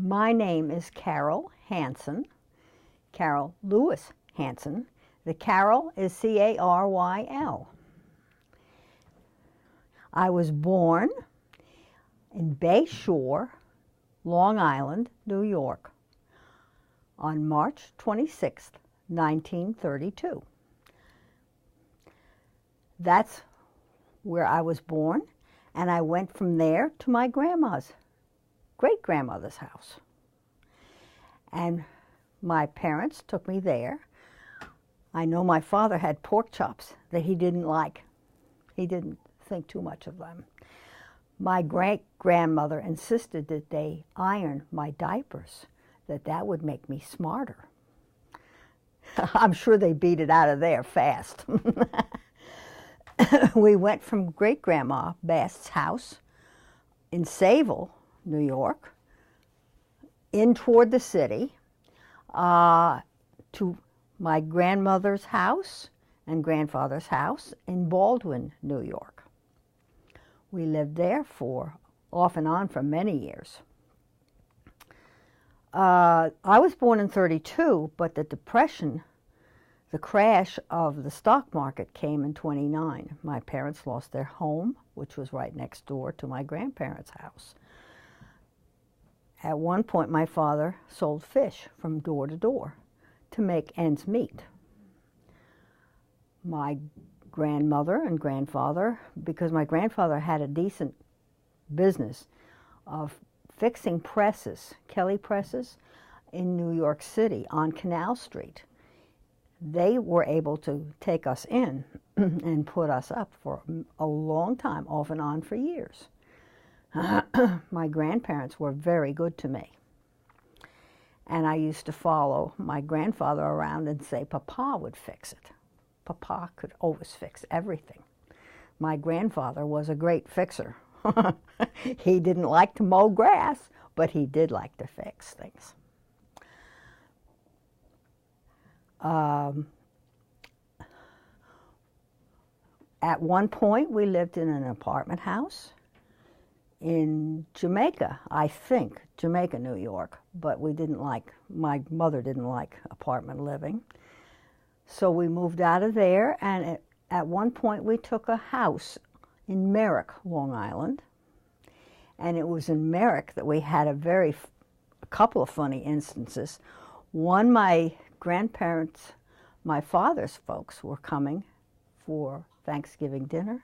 My name is Caryl Hansen, Caryl Lewis Hansen. The Caryl is C-A-R-Y-L. I was born in Bay Shore, Long Island, New York, on March 26th, 1932. That's where I was born, and I went from there to my grandma's, great-grandmother's house. And my parents took me there. I know my father had pork chops that he didn't like. He didn't think too much of them. My great-grandmother insisted that they iron my diapers, that would make me smarter. I'm sure they beat it out of there fast. We went from Great-Grandma Bast's house in Sayville, New York, in toward the city, to my grandmother's house and grandfather's house in Baldwin, New York. We lived there for off and on for many years. I was born in 32, but the Depression, the crash of the stock market came in 29. My parents lost their home, which was right next door to my grandparents' house. At one point, my father sold fish from door to door to make ends meet. My grandmother and grandfather, because my grandfather had a decent business of fixing presses, Kelly presses, in New York City on Canal Street. They were able to take us in and put us up for a long time, off and on for years. My grandparents were very good to me. And I used to follow my grandfather around and say, Papa would fix it. Papa could always fix everything. My grandfather was a great fixer. He didn't like to mow grass, but he did like to fix things. At one point, we lived in an apartment house in Jamaica, I think, Jamaica, New York, but my mother didn't like apartment living. So we moved out of there, and at one point we took a house in Merrick, Long Island. And it was in Merrick that we had a couple of funny instances. One, my grandparents, my father's folks, were coming for Thanksgiving dinner,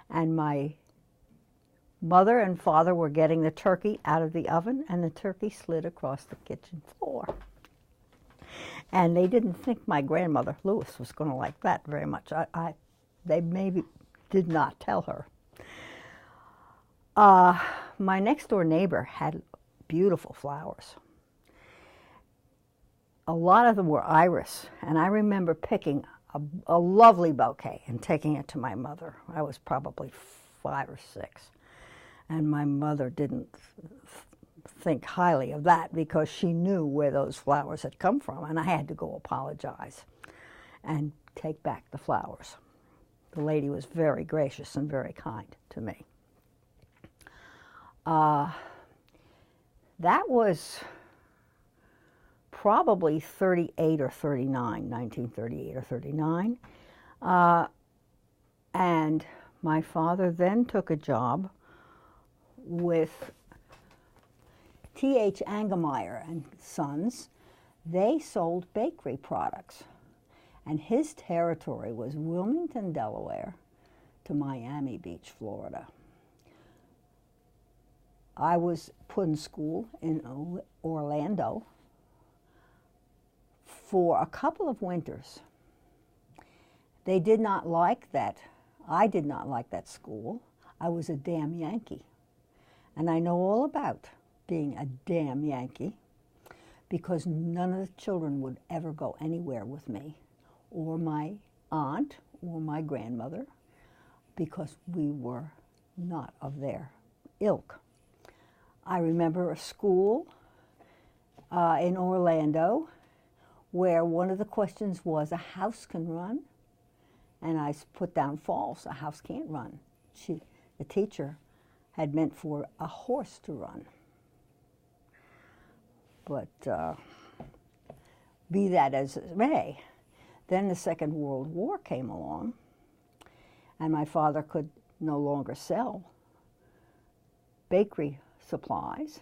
and my mother and father were getting the turkey out of the oven, and the turkey slid across the kitchen floor. And they didn't think my grandmother, Lewis, was going to like that very much. They maybe did not tell her. My next-door neighbor had beautiful flowers. A lot of them were iris, and I remember picking a lovely bouquet and taking it to my mother. I was probably 5 or 6, and my mother didn't think highly of that because she knew where those flowers had come from, and I had to go apologize and take back the flowers. The lady was very gracious and very kind to me. That was probably 38 or 39, 1938 or 39. And my father then took a job with T.H. Angemeyer and Sons. They sold bakery products. And his territory was Wilmington, Delaware, to Miami Beach, Florida. I was put in school in Orlando for a couple of winters. They did not like that. I did not like that school. I was a damn Yankee. And I know all about being a damn Yankee because none of the children would ever go anywhere with me or my aunt or my grandmother because we were not of their ilk. I remember a school in Orlando where one of the questions was, a house can run? And I put down false, a house can't run. The teacher had meant for a horse to run. But be that as it may, then the Second World War came along, and my father could no longer sell bakery supplies.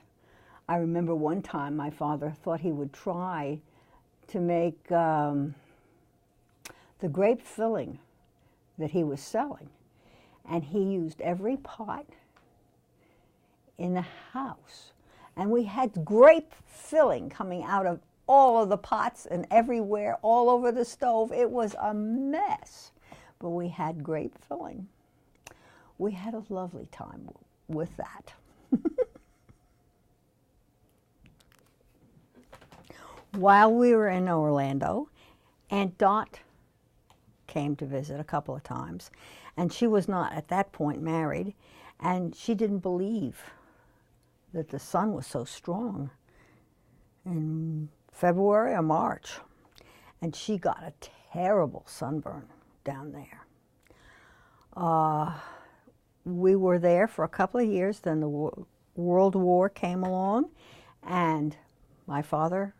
I remember one time my father thought he would try to make the grape filling that he was selling, and he used every pot in the house. And we had grape filling coming out of all of the pots and everywhere, all over the stove. It was a mess, but we had grape filling. We had a lovely time with that. While we were in Orlando, Aunt Dot came to visit a couple of times, and she was not at that point married, and she didn't believe that the sun was so strong in February or March, and she got a terrible sunburn down there. We were there for a couple of years, then the World War came along, and my father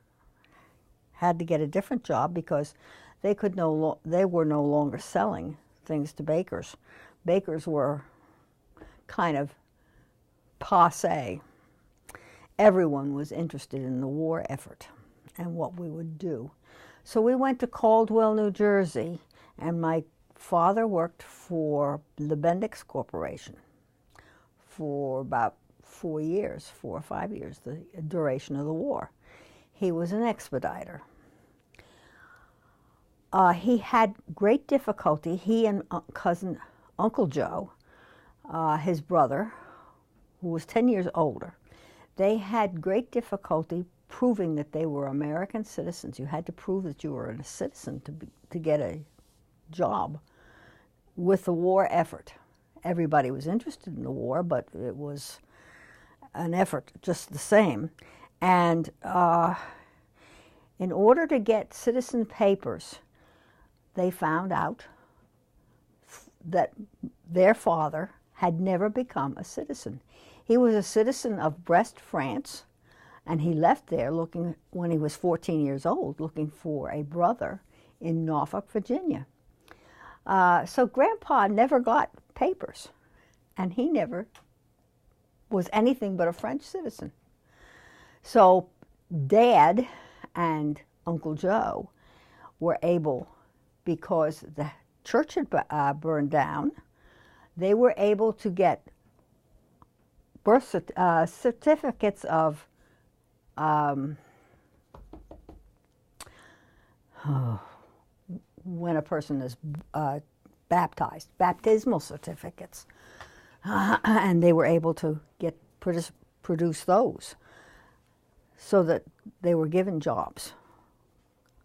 had to get a different job because they were no longer selling things to bakers. Bakers were kind of passé. Everyone was interested in the war effort and what we would do. So we went to Caldwell, New Jersey, and my father worked for the Bendix Corporation for about 4 or 5 years, the duration of the war. He was an expediter. He had great difficulty, he and Uncle Joe, his brother, who was 10 years older, they had great difficulty proving that they were American citizens. You had to prove that you were a citizen to get a job with the war effort. Everybody was interested in the war, but it was an effort just the same. And in order to get citizen papers, they found out that their father had never become a citizen. He was a citizen of Brest, France, and he left there when he was 14 years old, looking for a brother in Norfolk, Virginia. So Grandpa never got papers, and he never was anything but a French citizen. So Dad and Uncle Joe were able, because the church had burned down, they were able to get birth certificates of when a person is baptized, baptismal certificates, and they were able to produce those, so that they were given jobs.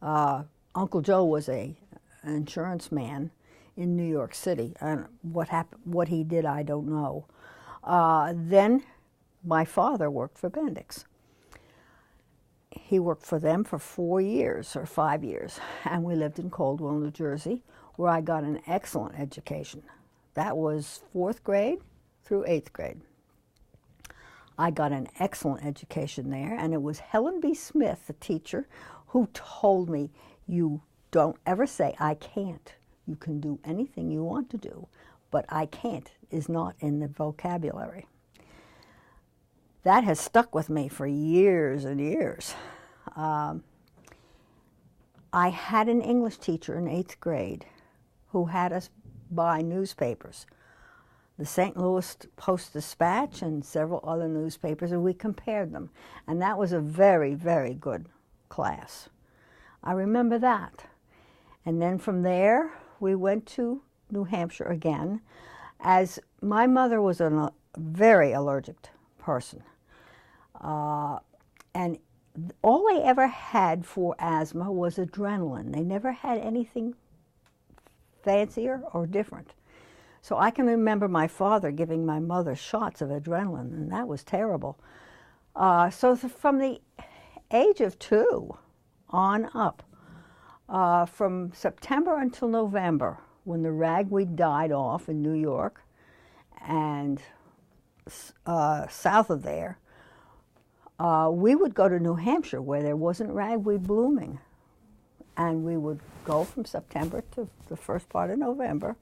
Uncle Joe was an insurance man in New York City, and what he did, I don't know. Then my father worked for Bendix. He worked for them for 4 years or 5 years, and we lived in Caldwell, New Jersey, where I got an excellent education. That was 4th grade through 8th grade. I got an excellent education there, and it was Helen B. Smith, the teacher, who told me, "You don't ever say, 'I can't.' You can do anything you want to do, but 'I can't' is not in the vocabulary." That has stuck with me for years and years. I had an English teacher in 8th grade who had us buy newspapers, the St. Louis Post-Dispatch and several other newspapers, and we compared them. And that was a very, very good class. I remember that. And then from there, we went to New Hampshire again, as my mother was a very allergic person. And all they ever had for asthma was adrenaline. They never had anything fancier or different. So I can remember my father giving my mother shots of adrenaline, and that was terrible. So from the age of 2 on up, from September until November, when the ragweed died off in New York and south of there, we would go to New Hampshire where there wasn't ragweed blooming. And we would go from September to the first part of November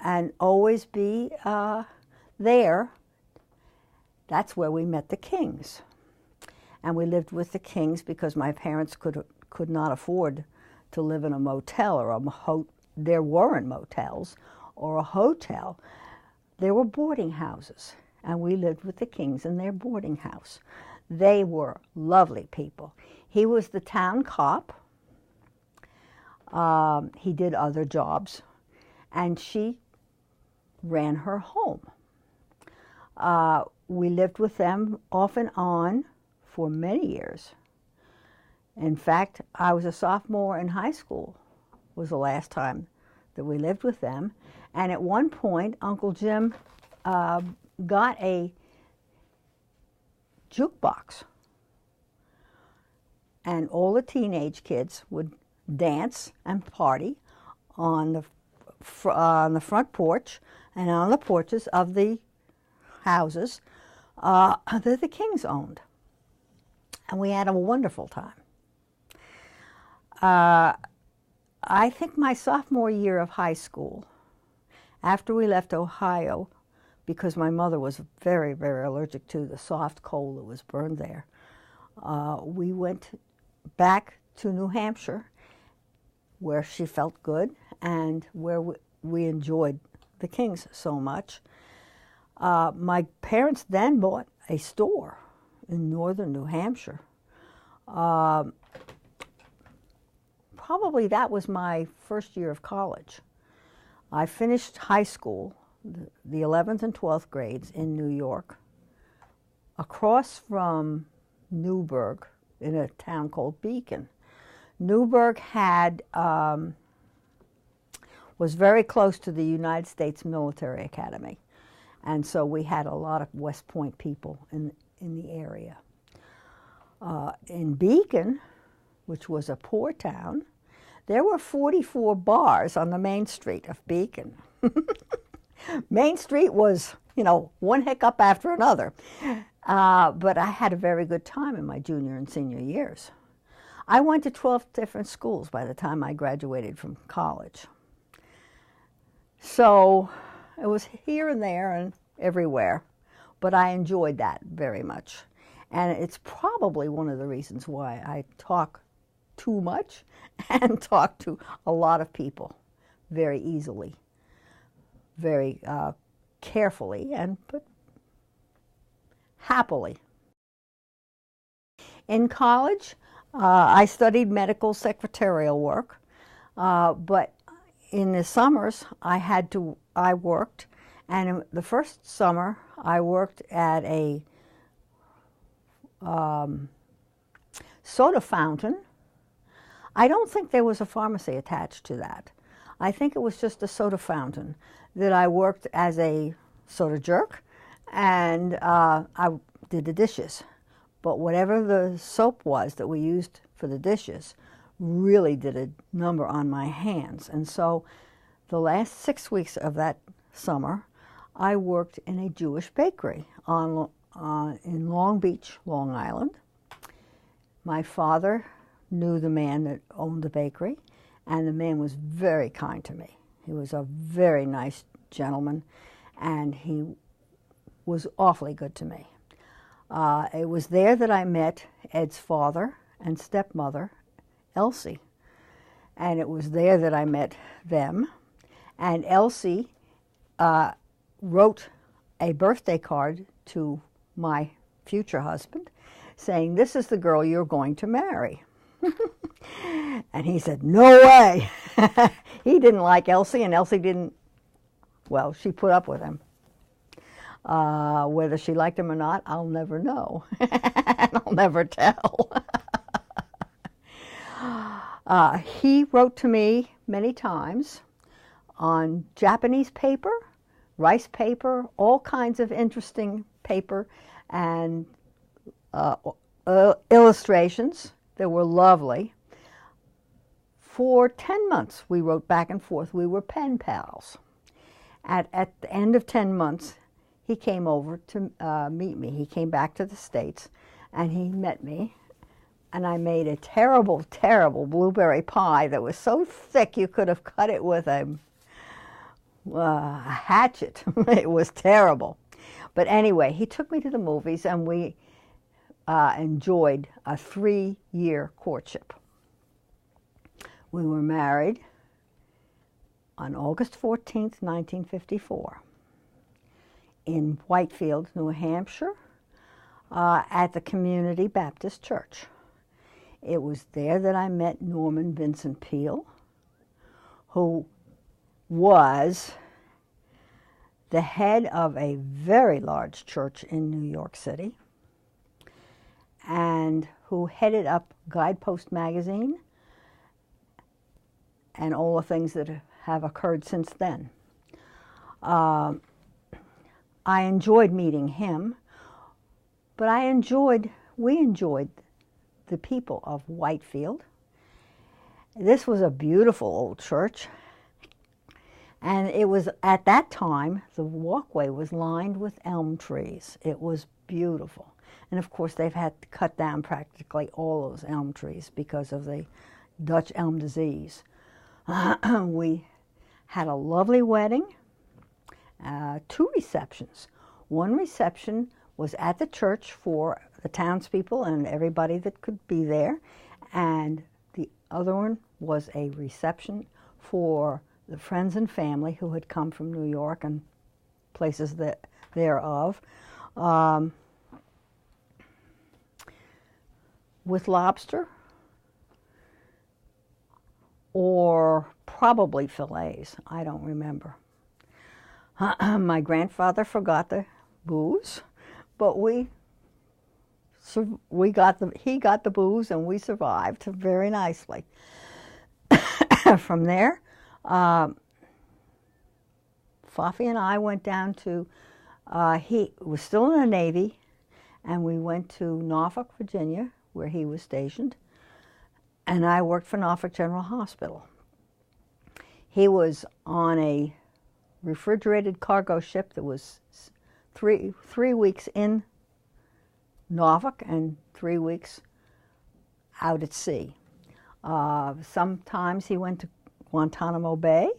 and always be there. That's where we met the Kings. And we lived with the Kings because my parents could not afford to live in a motel or there weren't motels or a hotel. There were boarding houses, and we lived with the Kings in their boarding house. They were lovely people. He was the town cop. He did other jobs, and she ran her home. We lived with them off and on for many years. In fact, I was a sophomore in high school, was the last time that we lived with them. And at one point, Uncle Jim got a jukebox. And all the teenage kids would dance and party on the front porch and on the porches of the houses that the Kings owned. And we had a wonderful time. I think my sophomore year of high school, after we left Ohio, because my mother was very, very allergic to the soft coal that was burned there, we went back to New Hampshire, where she felt good and where we enjoyed the Kings so much. My parents then bought a store in northern New Hampshire. Probably that was my first year of college. I finished high school, the 11th and 12th grades in New York, across from Newburgh in a town called Beacon. Newburgh was very close to the United States Military Academy, and so we had a lot of West Point people in the area. In Beacon, which was a poor town, there were 44 bars on the main street of Beacon. Main Street was, one hiccup after another. But I had a very good time in my junior and senior years. I went to 12 different schools by the time I graduated from college. So it was here and there and everywhere, but I enjoyed that very much. And it's probably one of the reasons why I talk too much and talk to a lot of people very easily, very carefully, but happily. In college, I studied medical secretarial work, but in the summers I worked, and in the first summer I worked at a soda fountain. I don't think there was a pharmacy attached to that. I think it was just a soda fountain that I worked as a soda jerk, and I did the dishes. But whatever the soap was that we used for the dishes really did a number on my hands. And so the last 6 weeks of that summer, I worked in a Jewish bakery in Long Beach, Long Island. My father knew the man that owned the bakery, and the man was very kind to me. He was a very nice gentleman, and he was awfully good to me. It was there that I met Ed's father and stepmother, Elsie, and it was there that I met them. And Elsie wrote a birthday card to my future husband saying, "This is the girl you're going to marry." And he said, "No way." He didn't like Elsie, and Elsie didn't, well, she put up with him. Whether she liked him or not, I'll never know. And I'll never tell. He wrote to me many times on Japanese paper, rice paper, all kinds of interesting paper, and illustrations that were lovely. For 10 months, we wrote back and forth. We were pen pals. At the end of 10 months, he came over to meet me. He came back to the States, and he met me, and I made a terrible, terrible blueberry pie that was so thick you could have cut it with a hatchet. It was terrible. But anyway, he took me to the movies, and we enjoyed a 3-year courtship. We were married on August 14th, 1954, in Whitefield, New Hampshire, at the Community Baptist Church. It was there that I met Norman Vincent Peale, who was the head of a very large church in New York City, and who headed up Guidepost magazine and all the things that have occurred since then. I enjoyed meeting him, but we enjoyed the people of Whitefield. This was a beautiful old church, and it was, at that time, the walkway was lined with elm trees. It was beautiful. And of course, they've had to cut down practically all those elm trees because of the Dutch elm disease. We had a lovely wedding, 2 receptions. One reception was at the church for the townspeople and everybody that could be there, and the other one was a reception for the friends and family who had come from New York and places thereof, with lobster or probably fillets. I don't remember. My grandfather forgot the booze, but he got the booze, and we survived very nicely. From there, Fafi and I went down to, he was still in the Navy, and we went to Norfolk, Virginia, where he was stationed, and I worked for Norfolk General Hospital. He was on a refrigerated cargo ship that was three weeks in Norfolk and 3 weeks out at sea. Sometimes he went to Guantanamo Bay.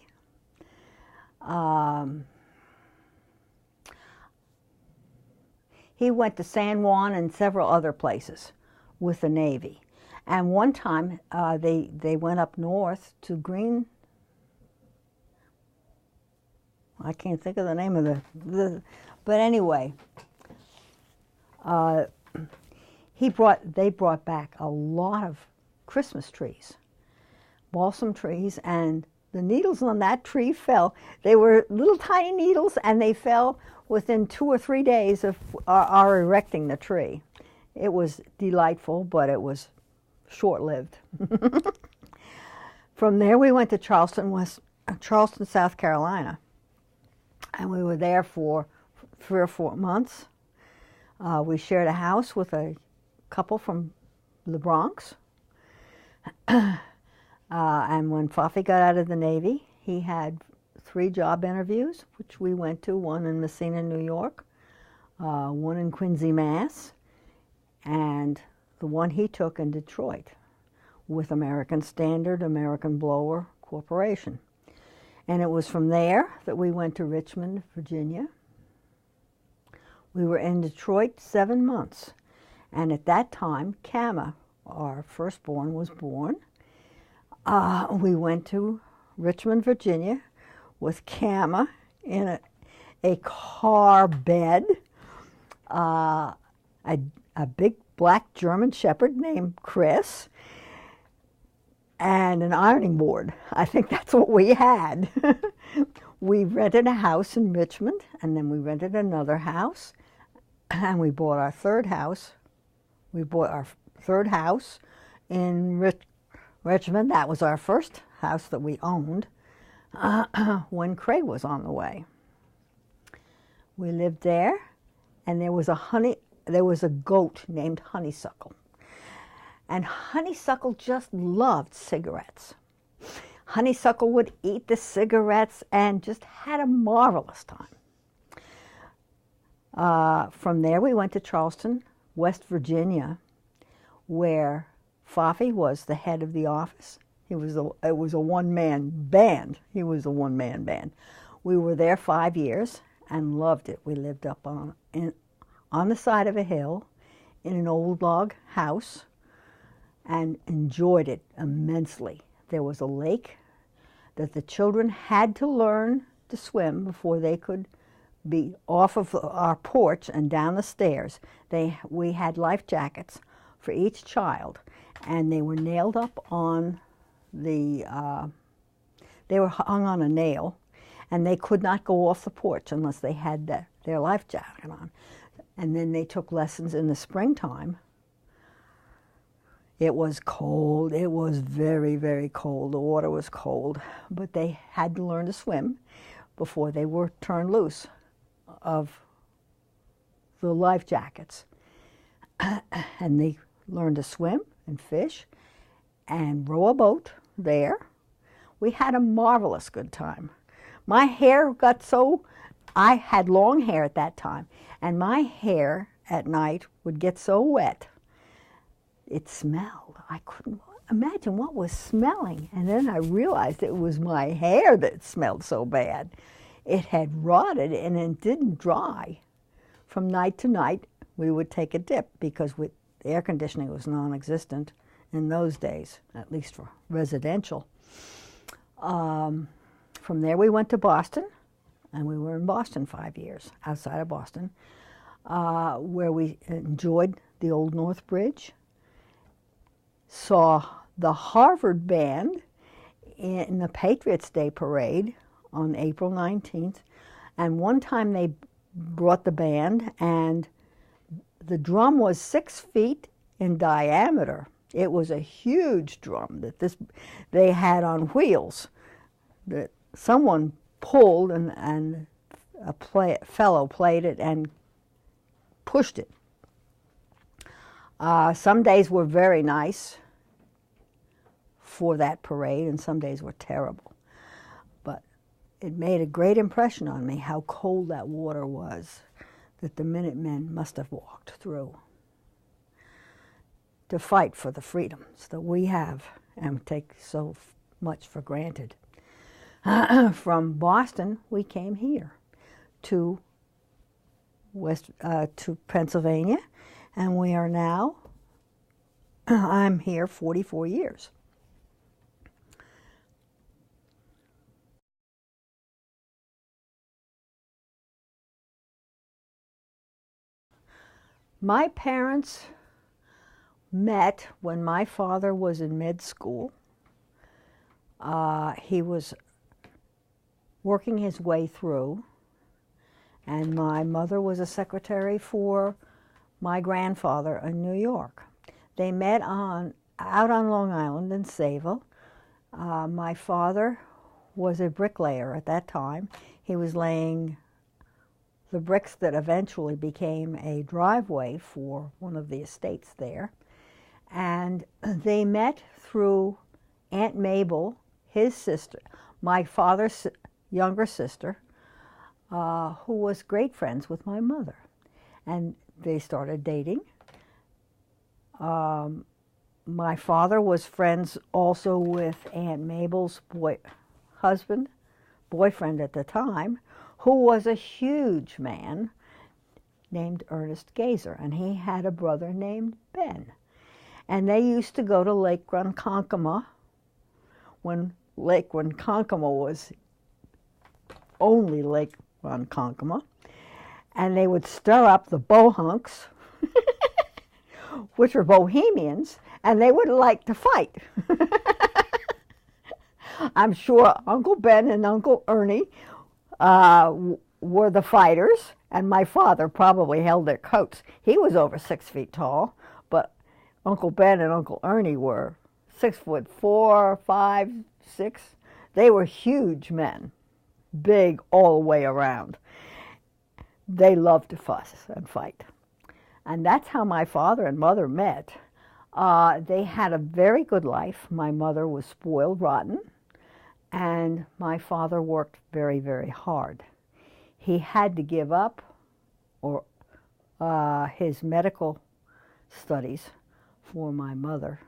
He went to San Juan and several other places with the Navy. And one time they went up north to I can't think of the name of but anyway, they brought back a lot of Christmas trees, balsam trees, and the needles on that tree fell. They were little tiny needles, and they fell within 2 or 3 days of our erecting the tree. It was delightful, but it was short-lived. From there, we went to Charleston, South Carolina, and we were there for 3 or 4 months. We shared a house with a couple from the Bronx. And when Fafi got out of the Navy, he had 3 job interviews, which we went to, one in Messina, New York, one in Quincy, Mass., and the one he took in Detroit with American Standard, American Blower Corporation. And it was from there that we went to Richmond, Virginia. We were in Detroit 7 months, and at that time, Kama, our firstborn, was born. We went to Richmond, Virginia, with Kama in a car bed, a big black German Shepherd named Chris, and an ironing board. I think that's what we had. We rented a house in Richmond, and then we rented another house, and we bought our third house. We bought our third house in Richmond. That was our first house that we owned when Craig was on the way. We lived there, and there was a goat named Honeysuckle. And Honeysuckle just loved cigarettes. Honeysuckle would eat the cigarettes and just had a marvelous time. From there, we went to Charleston, West Virginia, where Fafi was the head of the office. It was a one-man band. He was a one-man band. We were there 5 years and loved it. We lived up on the side of a hill in an old log house and enjoyed it immensely. There was a lake that the children had to learn to swim before they could be off of our porch and down the stairs. We had life jackets for each child, and they were nailed up on they were hung on a nail, and they could not go off the porch unless they had their life jacket on. And then they took lessons in the springtime. It was cold. It was very, very cold. The water was cold, but they had to learn to swim before they were turned loose of the life jackets. And they learned to swim and fish and row a boat there. We had a marvelous good time. My hair got so, I had long hair at that time, and my hair at night would get so wet, it smelled. I couldn't imagine what was smelling. And then I realized it was my hair that smelled so bad. It had rotted and it didn't dry. From night to night, we would take a dip because the air conditioning was non-existent in those days, at least for residential. From there we went to Boston, and we were in Boston 5 years, outside of Boston, where we enjoyed the Old North Bridge, saw the Harvard Band in the Patriots' Day Parade on April 19th, and one time they brought the band, and the drum was 6 feet in diameter. It was a huge drum that they had on wheels that someone pulled, and a fellow played it and pushed it. Some days were very nice for that parade, and some days were terrible. But it made a great impression on me how cold that water was that the Minutemen must have walked through to fight for the freedoms that we have and take so much for granted. From Boston, we came here to Pennsylvania, and we are now, I'm here 44 years. My parents met when my father was in med school. He was working his way through, and my mother was a secretary for my grandfather in New York. They met out on Long Island in Sayville. My father was a bricklayer at that time. He was laying the bricks that eventually became a driveway for one of the estates there. And they met through Aunt Mabel, his sister, my father's younger sister, who was great friends with my mother. And they started dating. My father was friends also with Aunt Mabel's boyfriend at the time, who was a huge man named Ernest Gazer, and he had a brother named Ben. And they used to go to Lake Ronkonkoma when Lake Ronkonkoma was only Lake Ronkonkoma, and they would stir up the bohunks, which were Bohemians, and they would like to fight. I'm sure Uncle Ben and Uncle Ernie were the fighters, and my father probably held their coats. He was over 6 feet tall, but Uncle Ben and Uncle Ernie were 6'4", 5, 6. They were huge men, big all the way around. They loved to fuss and fight. And that's how my father and mother met. They had a very good life. My mother was spoiled rotten, and my father worked very, very hard. He had to give up his medical studies for my mother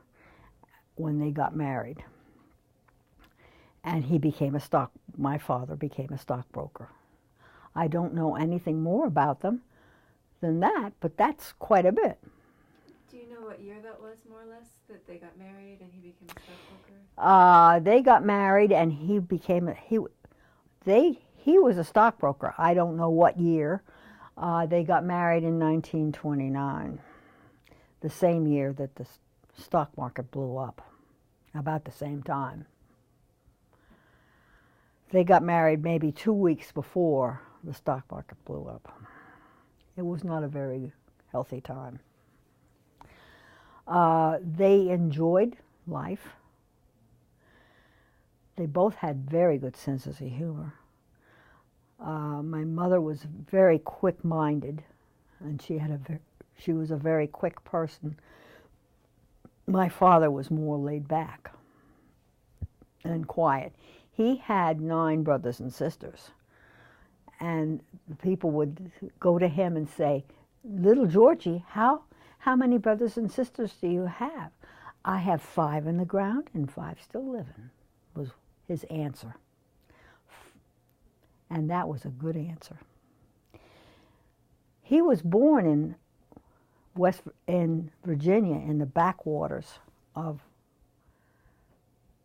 when they got married. And my father became a stockbroker. I don't know anything more about them than that, but that's quite a bit. Do you know what year that was, more or less, that they got married and he became a stockbroker? They got married and he was a stockbroker. I don't know what year. They got married in 1929, the same year that the stock market blew up, about the same time. They got married maybe 2 weeks before the stock market blew up. It was not a very healthy time. They enjoyed life. They both had very good senses of humor. My mother was very quick-minded, and she was a very quick person. My father was more laid back and quiet. He had 9 brothers and sisters, and people would go to him and say, "Little Georgie, how many brothers and sisters do you have?" "I have 5 in the ground and 5 still living," was his answer. And that was a good answer. He was born in Virginia, in the backwaters of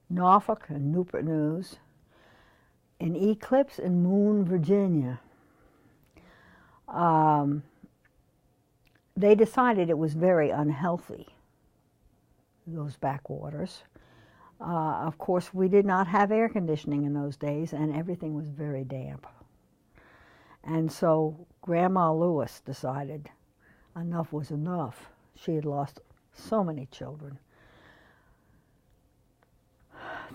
Norfolk and Newport News, in Eclipse and Moon, Virginia. They decided it was very unhealthy, those backwaters. Of course, we did not have air conditioning in those days, and everything was very damp. And so Grandma Lewis decided enough was enough. She had lost so many children,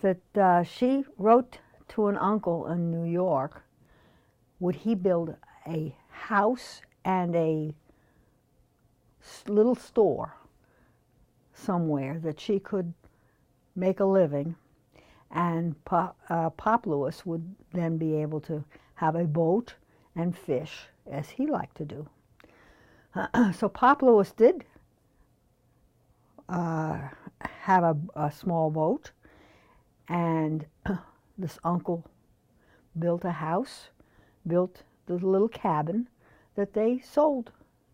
that she wrote to an uncle in New York, would he build a house and a little store somewhere that she could make a living, and Pop Lewis would then be able to have a boat and fish, as he liked to do. So Pop Lewis did have a small boat, and this uncle built a house, built the little cabin that they sold,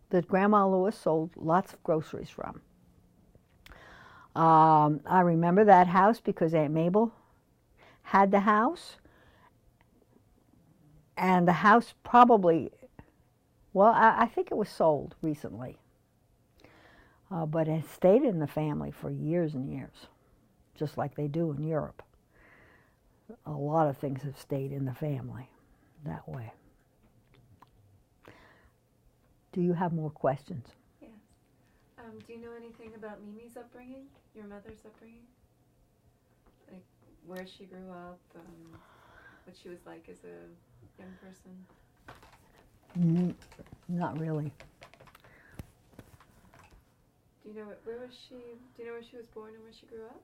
that Grandma Lewis sold lots of groceries from. I remember that house because Aunt Mabel had the house, and the house probably, well, I think it was sold recently, but it stayed in the family for years and years, just like they do in Europe. A lot of things have stayed in the family that way. Do you have more questions? Yes. Do you know anything about Mimi's upbringing, your mother's upbringing? Like where she grew up, what she was like as a young person? Not really. Do you know where she was born and where she grew up?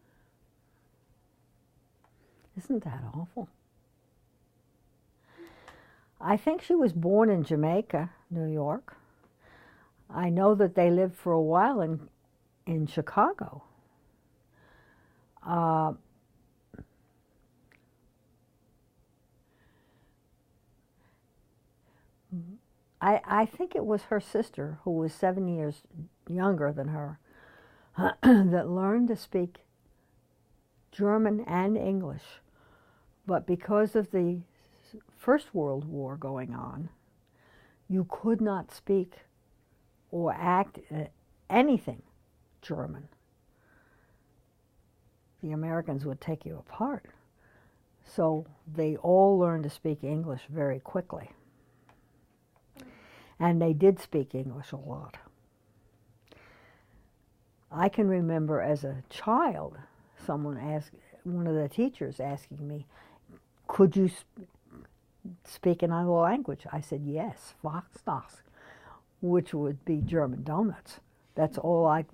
Isn't that awful? I think she was born in Jamaica, New York. I know that they lived for a while in Chicago. I think it was her sister, who was 7 years younger than her, that learned to speak German and English. But because of the First World War going on, you could not speak or act anything German. The Americans would take you apart. So they all learned to speak English very quickly. And they did speak English a lot. I can remember as a child, one of the teachers asking me, "Could you speak another language?" I said, "Yes, Foxnos," which would be German donuts. That's all I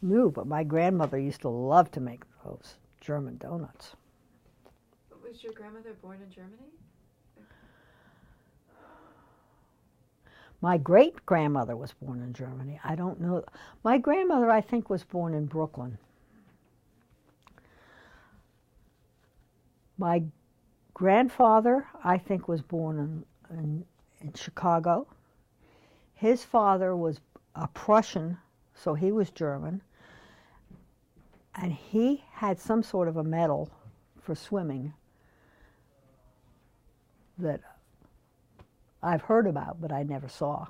knew, but my grandmother used to love to make those German donuts. Was your grandmother born in Germany? My great-grandmother was born in Germany. I don't know. My grandmother, I think, was born in Brooklyn. My grandfather, I think, was born in Chicago. His father was a Prussian, so he was German. And he had some sort of a medal for swimming that I've heard about, but I never saw.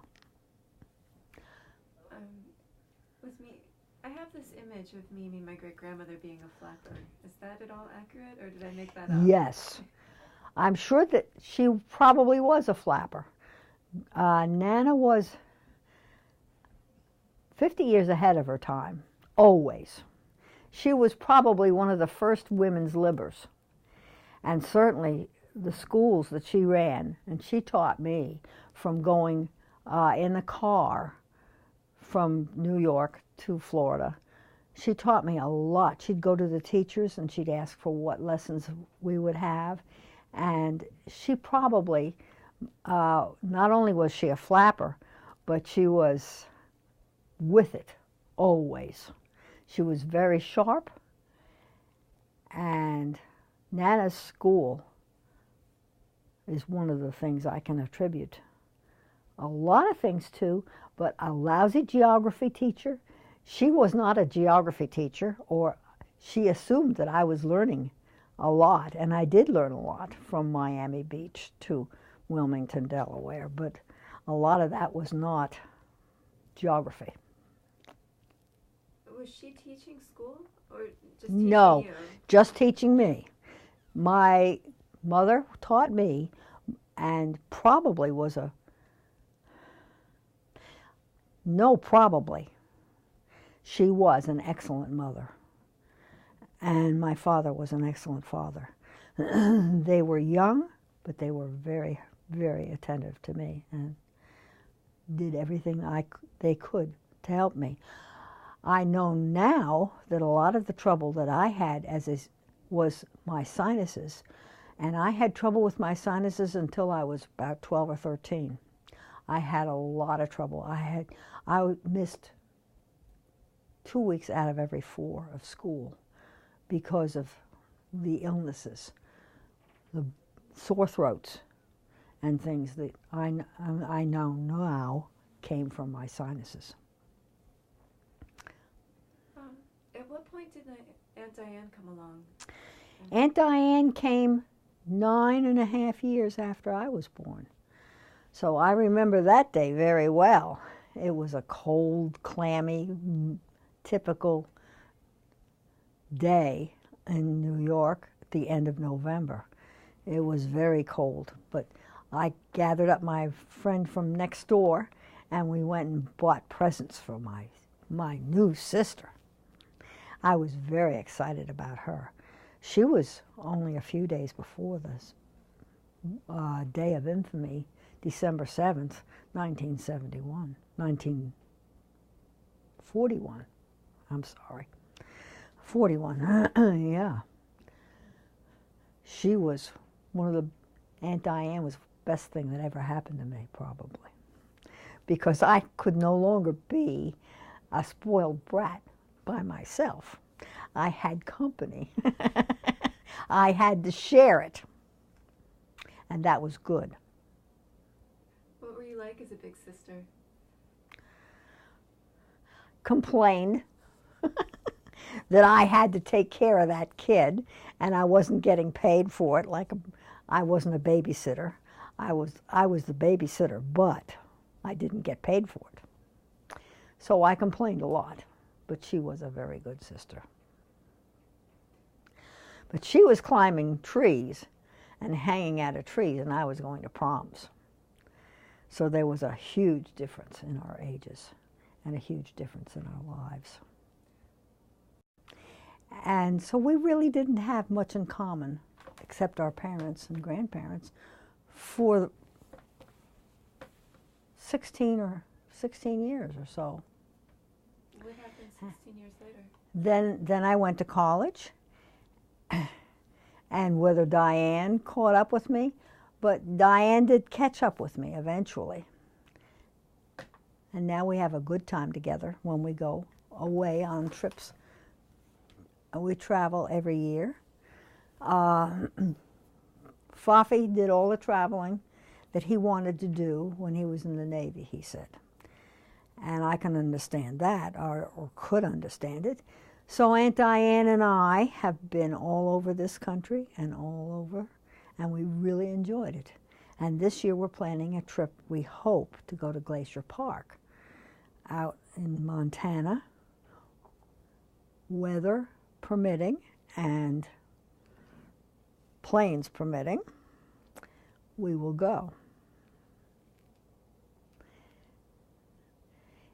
With me, I have this image of Mimi, my great-grandmother, being a flapper. Is that at all accurate, or did I make that up? Yes. I'm sure that she probably was a flapper. Nana was 50 years ahead of her time, always. She was probably one of the first women's libbers. And certainly the schools that she ran, and she taught me from going in the car from New York to Florida. She taught me a lot. She'd go to the teachers and she'd ask for what lessons we would have. And she probably, not only was she a flapper, but she was with it always. She was very sharp, and Nana's school is one of the things I can attribute a lot of things to, but a lousy geography teacher. She was not a geography teacher, or she assumed that I was learning a lot, and I did learn a lot from Miami Beach to Wilmington, Delaware, but a lot of that was not geography. Was she teaching school, or just teaching you? No, just teaching me. My mother taught me, and probably was a, no, probably, she was an excellent mother. And my father was an excellent father. They were young, but they were very, very attentive to me and did everything they could to help me. I know now that a lot of the trouble that I had was my sinuses. And I had trouble with my sinuses until I was about 12 or 13. I had a lot of trouble. I missed 2 weeks out of every 4 of school because of the illnesses, the sore throats, and things that I know now came from my sinuses. At what point did Aunt Diane come along? Aunt Diane came 9.5 years after I was born. So I remember that day very well. It was a cold, clammy, typical day in New York at the end of November. It was very cold, but I gathered up my friend from next door and we went and bought presents for my new sister. I was very excited about her. She was only a few days before this day of infamy, December 7th, 1941. I'm sorry. 41, yeah. She was one of the, Aunt Diane was the best thing that ever happened to me, probably. Because I could no longer be a spoiled brat by myself. I had company. I had to share it. And that was good. What were you like as a big sister? Complained that I had to take care of that kid and I wasn't getting paid for it, like I wasn't a babysitter. I was the babysitter, but I didn't get paid for it. So I complained a lot, but she was a very good sister. But she was climbing trees and hanging out of trees, and I was going to proms. So there was a huge difference in our ages and a huge difference in our lives. And so we really didn't have much in common, except our parents and grandparents, for 16 years or so. What happened 16 years later? Then I went to college, and whether Diane caught up with me, but Diane did catch up with me eventually. And now we have a good time together when we go away on trips. We travel every year. Fafi did all the traveling that he wanted to do when he was in the Navy, he said. And I can understand that, or could understand it. So Aunt Diane and I have been all over this country and all over, and we really enjoyed it. And this year we're planning a trip, we hope, to go to Glacier Park out in Montana, weather permitting and planes permitting. We will go.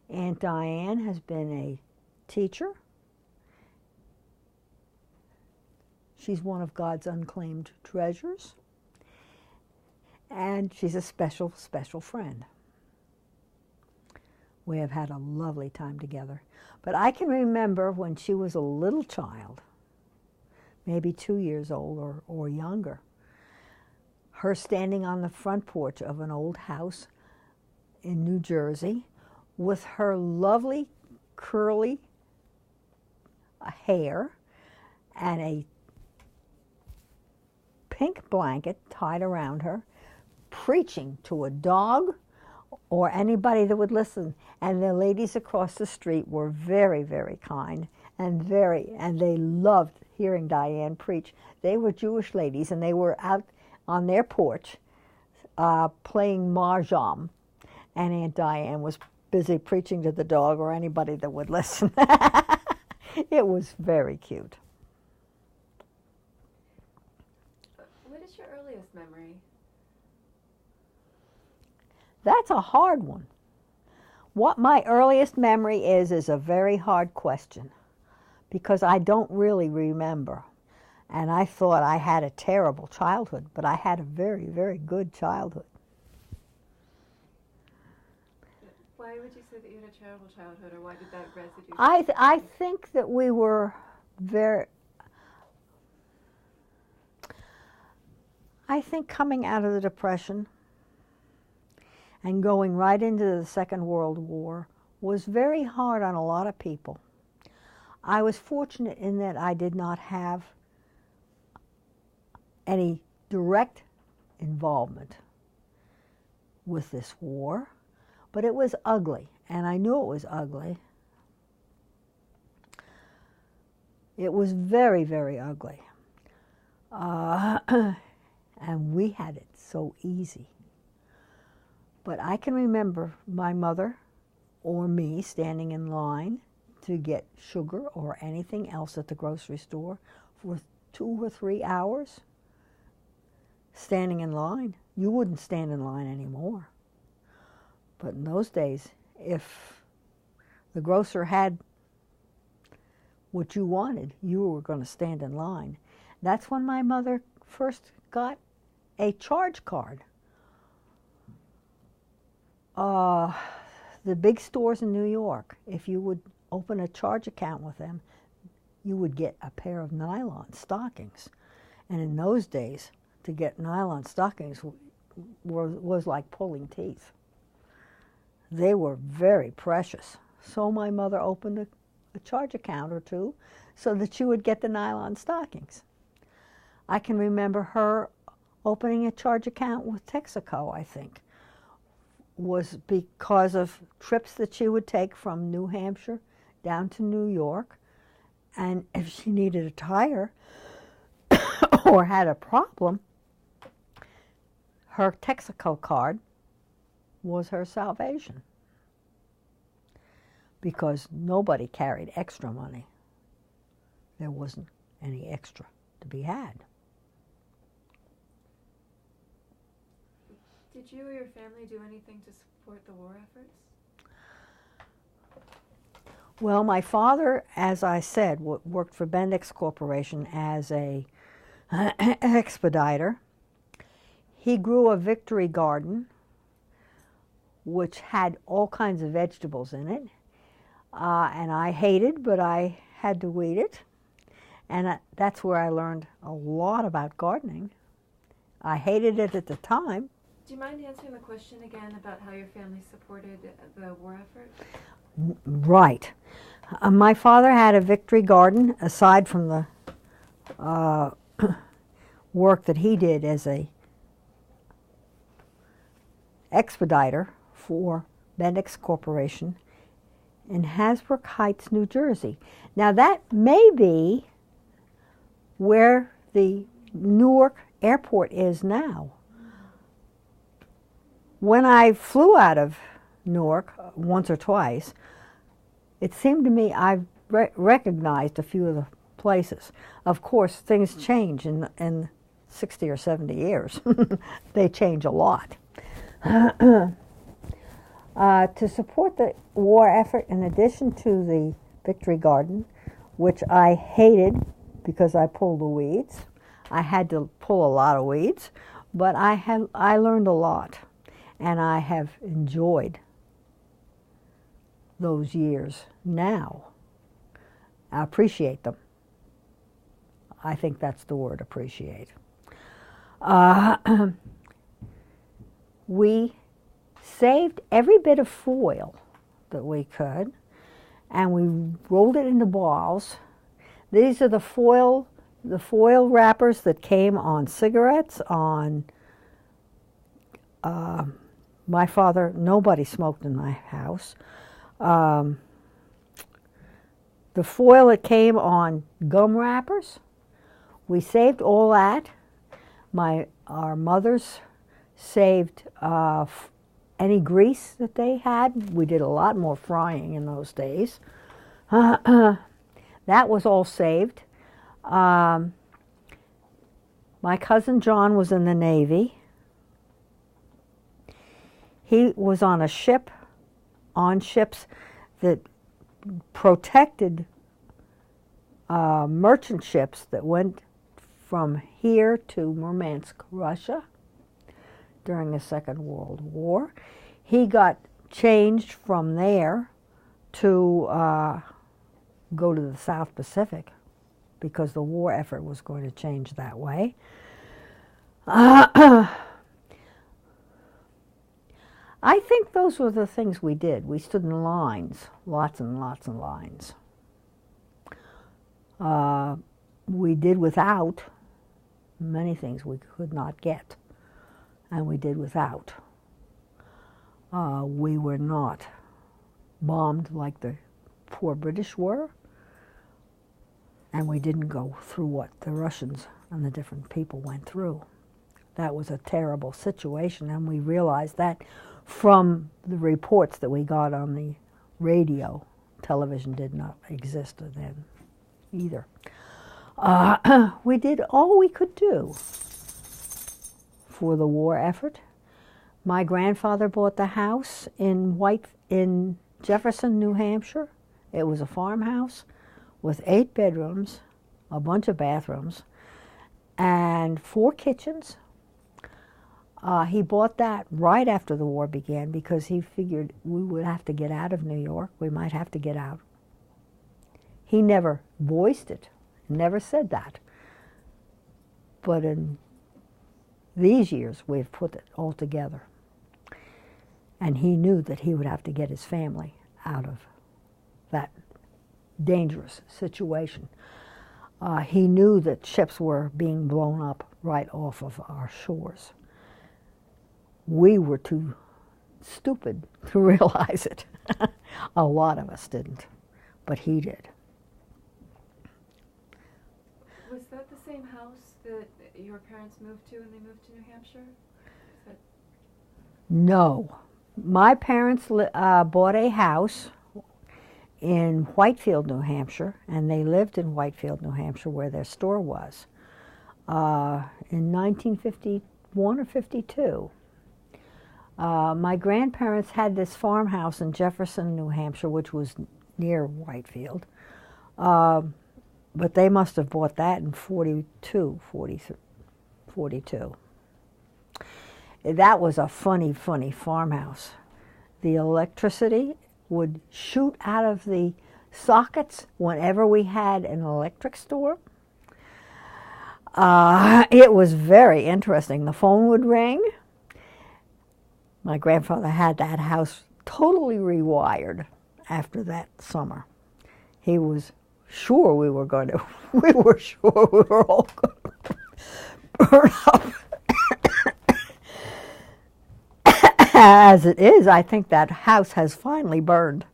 Aunt Diane has been a teacher. She's one of God's unclaimed treasures. And she's a special, special friend. We have had a lovely time together. But I can remember when she was a little child, maybe 2 years old or younger, her standing on the front porch of an old house in New Jersey with her lovely curly hair and a pink blanket tied around her, preaching to a dog or anybody that would listen. And the ladies across the street were very, very kind and they loved hearing Diane preach. They were Jewish ladies, and they were out on their porch playing mahjong, and Aunt Diane was busy preaching to the dog or anybody that would listen. It was very cute. What is your earliest memory? That's a hard one. What my earliest memory is a very hard question, because I don't really remember. And I thought I had a terrible childhood, but I had a very, very good childhood. Why would you say that you had a terrible childhood, or why did that residue? I think that we were I think coming out of the Depression and going right into the Second World War was very hard on a lot of people. I was fortunate in that I did not have any direct involvement with this war, but it was ugly, and I knew it was ugly. It was very, very ugly. And we had it so easy. But I can remember my mother or me standing in line to get sugar or anything else at the grocery store for 2 or 3 hours, standing in line. You wouldn't stand in line anymore. But in those days, if the grocer had what you wanted, you were going to stand in line. That's when my mother first got a charge card. The big stores in New York, if you would open a charge account with them, you would get a pair of nylon stockings. And in those days, to get nylon stockings was like pulling teeth. They were very precious. So my mother opened a charge account or two so that she would get the nylon stockings. I can remember her opening a charge account with Texaco, I think, was because of trips that she would take from New Hampshire down to New York. And if she needed a tire or had a problem, her Texaco card was her salvation, because nobody carried extra money. There wasn't any extra to be had. Did you or your family do anything to support the war efforts? Well, my father, as I said, worked for Bendix Corporation as a expediter. He grew a victory garden, which had all kinds of vegetables in it. And I hated, but I had to weed it. And that's where I learned a lot about gardening. I hated it at the time. you mind answering the question again about how your family supported the war effort? Right. My father had a victory garden, aside from the work that he did as a expediter for Bendix Corporation in Hasbrook Heights, New Jersey. Now that may be where the Newark airport is now. When I flew out of Newark once or twice, it seemed to me I recognized a few of the places. Of course, things change in 60 or 70 years. They change a lot. To support the war effort, in addition to the Victory Garden, which I hated because I pulled the weeds. I had to pull a lot of weeds, but I learned a lot, and I have enjoyed those years now. I appreciate them. I think that's the word, appreciate. We saved every bit of foil that we could, and we rolled it into balls. These are the foil wrappers that came on cigarettes, on my father, nobody smoked in my house. The foil that came on gum wrappers, we saved all that. Our mothers saved any grease that they had. We did a lot more frying in those days. That was all saved. My cousin John was in the Navy. He was on a ship, on ships that protected merchant ships that went from here to Murmansk, Russia, during the Second World War. He got changed from there to go to the South Pacific because the war effort was going to change that way. I think those were the things we did. We stood in lines, lots and lots of lines. We did without many things we could not get, and we did without. We were not bombed like the poor British were, and we didn't go through what the Russians and the different people went through. That was a terrible situation, and we realized that from the reports that we got on the radio. Television did not exist then either. We did all we could do for the war effort. My grandfather bought the house in Jefferson, New Hampshire. It was a farmhouse with 8 bedrooms, a bunch of bathrooms, and 4 kitchens. He bought that right after the war began because he figured we would have to get out of New York. We might have to get out. He never voiced it, never said that. But in these years, we've put it all together. And he knew that he would have to get his family out of that dangerous situation. He knew that ships were being blown up right off of our shores. We were too stupid to realize it. A lot of us didn't, but he did. Was that the same house that your parents moved to when they moved to New Hampshire? No. My parents bought a house in Whitefield, New Hampshire, and they lived in Whitefield, New Hampshire, where their store was, in 1951 or 52. My grandparents had this farmhouse in Jefferson, New Hampshire, which was near Whitefield. But they must have bought that in 42. That was a funny farmhouse. The electricity would shoot out of the sockets whenever we had an electric storm. It was very interesting. The phone would ring, My grandfather had that house totally rewired after that summer. He was sure we were going to, we were sure we were all going to burn up. As it is, I think that house has finally burned.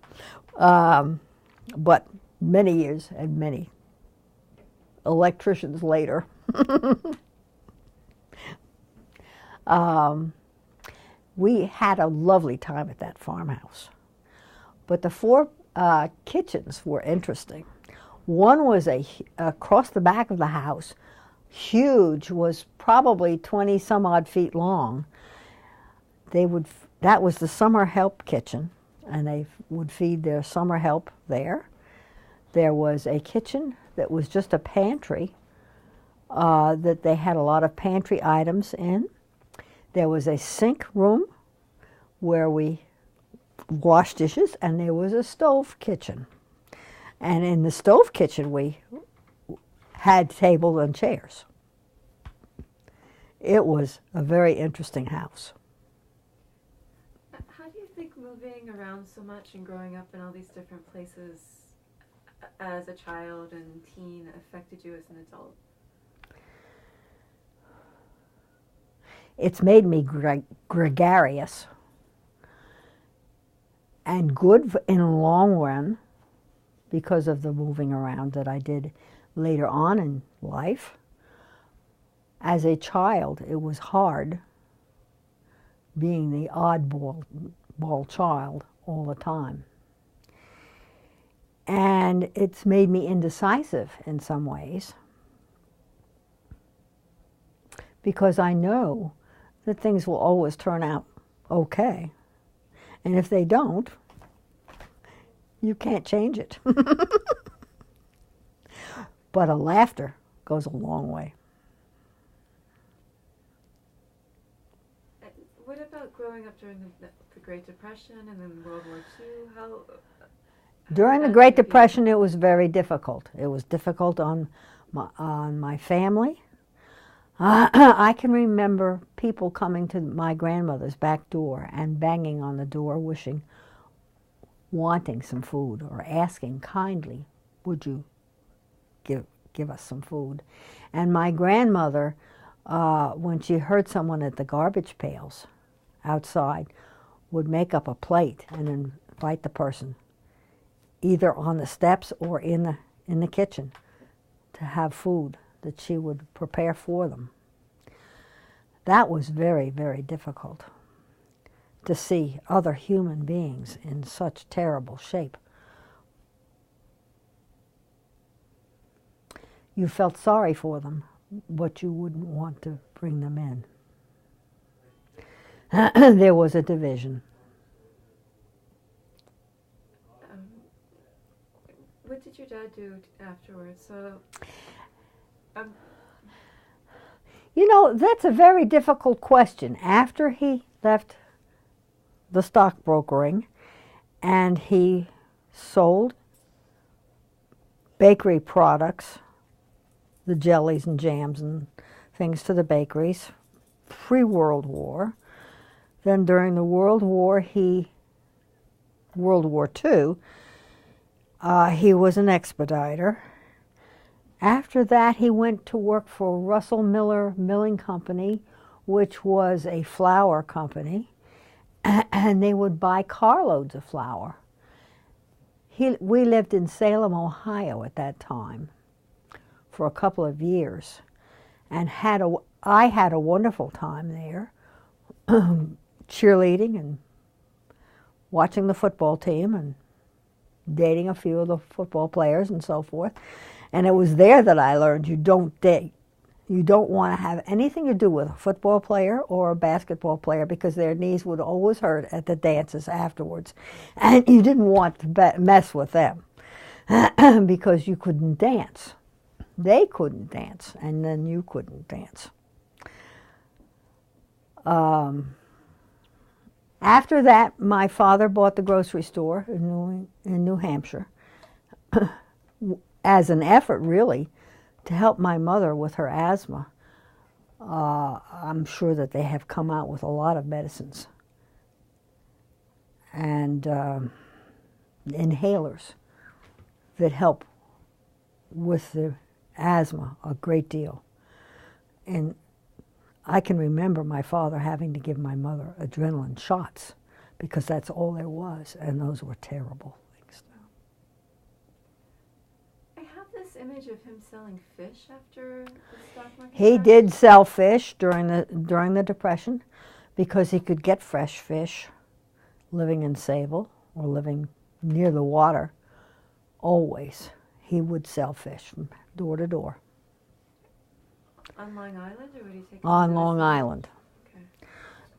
But many years and many electricians later. We had a lovely time at that farmhouse. But the four kitchens were interesting. One was across the back of the house, huge, was probably 20 some odd feet long. That was the summer help kitchen, and they would feed their summer help there. There was a kitchen that was just a pantry, that they had a lot of pantry items in. There was a sink room where we washed dishes, and there was a stove kitchen. And in the stove kitchen, we had tables and chairs. It was a very interesting house. How do you think moving around so much and growing up in all these different places as a child and teen affected you as an adult? It's made me gregarious and good in the long run because of the moving around that I did later on in life. As a child, it was hard being the oddball child all the time. And it's made me indecisive in some ways because I know that things will always turn out okay. And if they don't, you can't change it. But a laughter goes a long way. What about growing up during the Great Depression and then World War II? During the Great Depression, it was very difficult. It was difficult on my family. I can remember people coming to my grandmother's back door and banging on the door, wanting some food or asking kindly, would you give us some food? And my grandmother, when she heard someone at the garbage pails outside, would make up a plate and invite the person either on the steps or in the kitchen to have food that she would prepare for them. That was very, very difficult to see other human beings in such terrible shape. You felt sorry for them, but you wouldn't want to bring them in. There was a division. What did your dad do afterwards? You know, that's a very difficult question. After he left the stockbrokering and he sold bakery products, the jellies and jams and things to the bakeries, pre-World War. Then during the World War II, he was an expediter. After that, he went to work for Russell Miller Milling Company, which was a flour company, and they would buy carloads of flour. We lived in Salem, Ohio at that time for a couple of years, and I had a wonderful time there, cheerleading and watching the football team and dating a few of the football players and so forth. And it was there that I learned you don't date. You don't want to have anything to do with a football player or a basketball player because their knees would always hurt at the dances afterwards. And you didn't want to mess with them because you couldn't dance. They couldn't dance, and then you couldn't dance. After that, my father bought the grocery store in New Hampshire as an effort, really, to help my mother with her asthma. I'm sure that they have come out with a lot of medicines and inhalers that help with the asthma a great deal. And I can remember my father having to give my mother adrenaline shots because that's all there was, and those were terrible things. I have this image of him selling fish after the stock market. He crash. did sell fish during the Depression because he could get fresh fish living in Sayville or living near the water. Always, he would sell fish from door to door. On Long Island, or would he take? On Long Island, Okay.